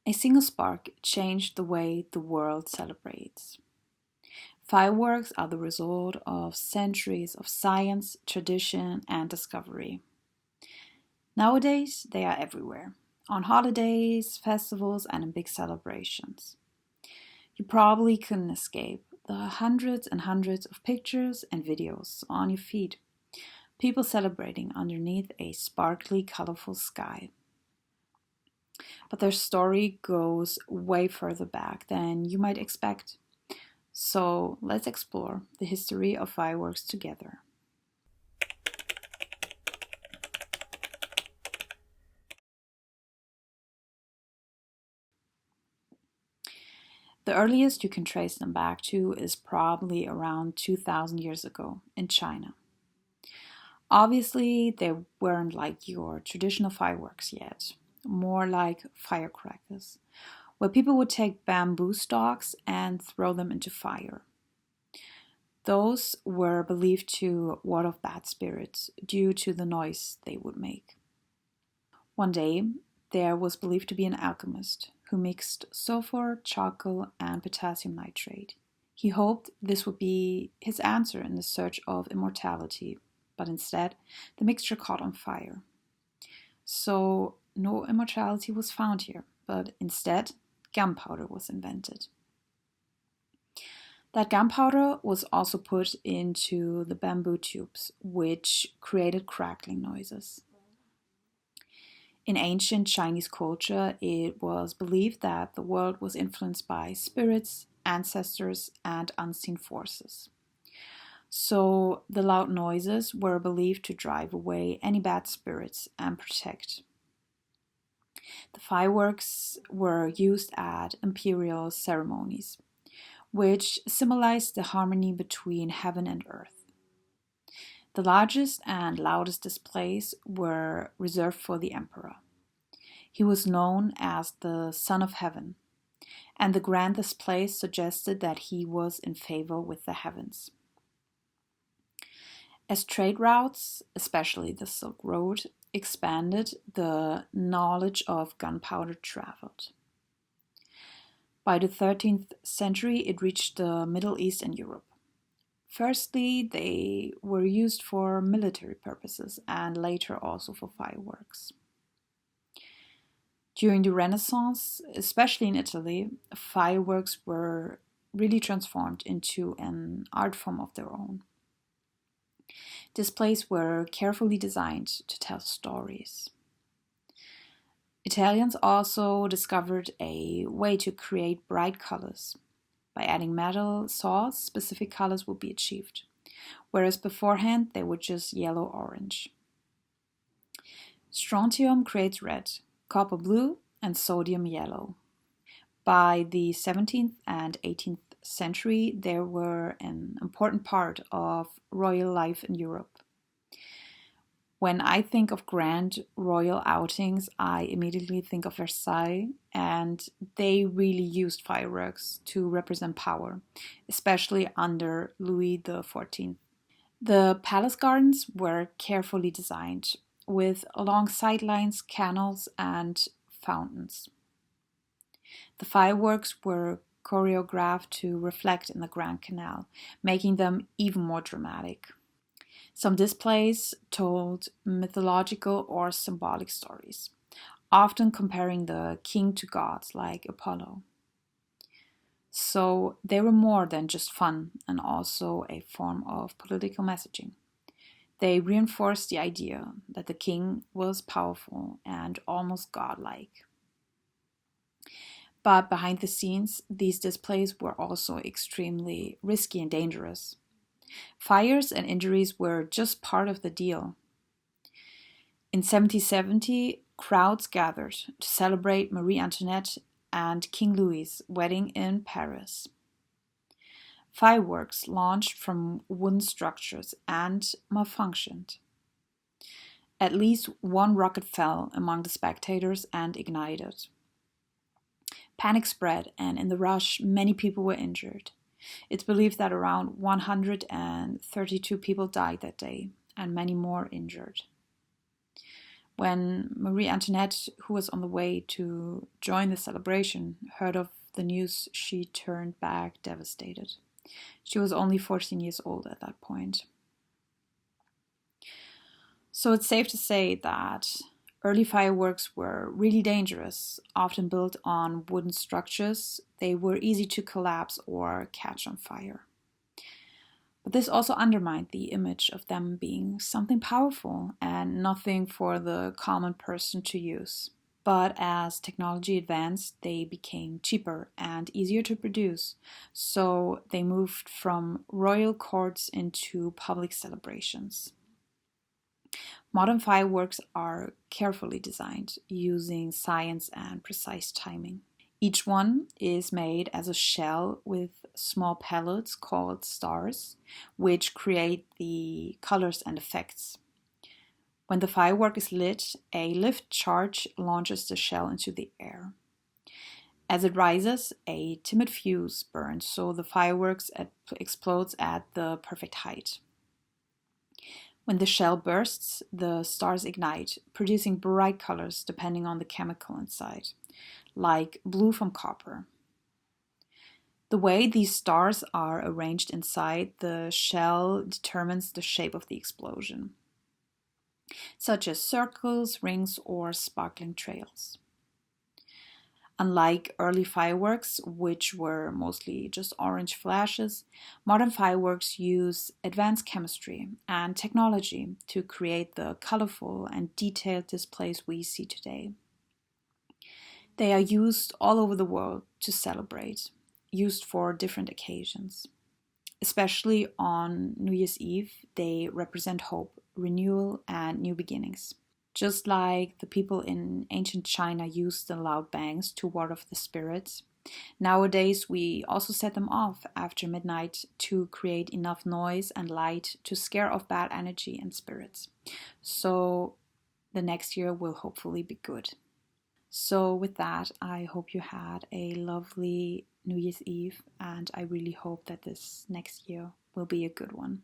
A single spark changed the way the world celebrates. Fireworks are the result of centuries of science, tradition, and discovery. Nowadays, they are everywhere on holidays, festivals, and in big celebrations. You probably couldn't escape the hundreds and hundreds of pictures and videos on your feed. People celebrating underneath a sparkly, colorful sky. But their story goes way further back than you might expect. So let's explore the history of fireworks together. The earliest you can trace them back to is probably around 2000 years ago in China. Obviously, they weren't like your traditional fireworks yet, more like firecrackers, where people would take bamboo stalks and throw them into fire. Those were believed to ward off bad spirits due to the noise they would make. One day, there was believed to be an alchemist who mixed sulfur, charcoal, and potassium nitrate. He hoped this would be his answer in the search of immortality, but instead, the mixture caught on fire. So, no immortality was found here, but instead, gunpowder was invented. That gunpowder was also put into the bamboo tubes, which created crackling noises. In ancient Chinese culture, it was believed that the world was influenced by spirits, ancestors, and unseen forces. So the loud noises were believed to drive away any bad spirits and protect. The fireworks were used at imperial ceremonies, which symbolized the harmony between heaven and earth. The largest and loudest displays were reserved for the emperor. He was known as the Son of Heaven, and the grand displays suggested that he was in favor with the heavens. As trade routes, especially the Silk Road, expanded, the knowledge of gunpowder traveled. By the 13th century, it reached the Middle East and Europe. Firstly, they were used for military purposes and later also for fireworks. During the Renaissance, especially in Italy, fireworks were really transformed into an art form of their own. Displays were carefully designed to tell stories. Italians also discovered a way to create bright colors. By adding metal saws, specific colors would be achieved, whereas beforehand they were just yellow-orange. Strontium creates red, copper blue, and sodium yellow. By the 17th and 18th century, they were an important part of royal life in Europe. When I think of grand royal outings, I immediately think of Versailles, and they really used fireworks to represent power, especially under Louis XIV. The palace gardens were carefully designed, with long sidelines, canals, and fountains. The fireworks were choreographed to reflect in the Grand Canal, making them even more dramatic. Some displays told mythological or symbolic stories, often comparing the king to gods like Apollo. So they were more than just fun and also a form of political messaging. They reinforced the idea that the king was powerful and almost godlike. But behind the scenes, these displays were also extremely risky and dangerous. Fires and injuries were just part of the deal. In 1770, crowds gathered to celebrate Marie Antoinette and King Louis's wedding in Paris. Fireworks launched from wooden structures and malfunctioned. At least one rocket fell among the spectators and ignited. Panic spread, and in the rush, many people were injured. It's believed that around 132 people died that day, and many more injured. When Marie Antoinette, who was on the way to join the celebration, heard of the news, she turned back devastated. She was only 14 years old at that point. So it's safe to say that early fireworks were really dangerous, often built on wooden structures. They were easy to collapse or catch on fire. But this also undermined the image of them being something powerful and nothing for the common person to use. But as technology advanced, they became cheaper and easier to produce, so they moved from royal courts into public celebrations. Modern fireworks are carefully designed, using science and precise timing. Each one is made as a shell with small pellets called stars, which create the colors and effects. When the firework is lit, a lift charge launches the shell into the air. As it rises, a timid fuse burns, so the fireworks explodes at the perfect height. When the shell bursts, the stars ignite, producing bright colors depending on the chemical inside, like blue from copper. The way these stars are arranged inside the shell determines the shape of the explosion, such as circles, rings, or sparkling trails. Unlike early fireworks, which were mostly just orange flashes, modern fireworks use advanced chemistry and technology to create the colorful and detailed displays we see today. They are used all over the world to celebrate, used for different occasions. Especially on New Year's Eve, they represent hope, renewal, and new beginnings. Just like the people in ancient China used the loud bangs to ward off the spirits, nowadays we also set them off after midnight to create enough noise and light to scare off bad energy and spirits. So the next year will hopefully be good. So with that, I hope you had a lovely New Year's Eve, and I really hope that this next year will be a good one.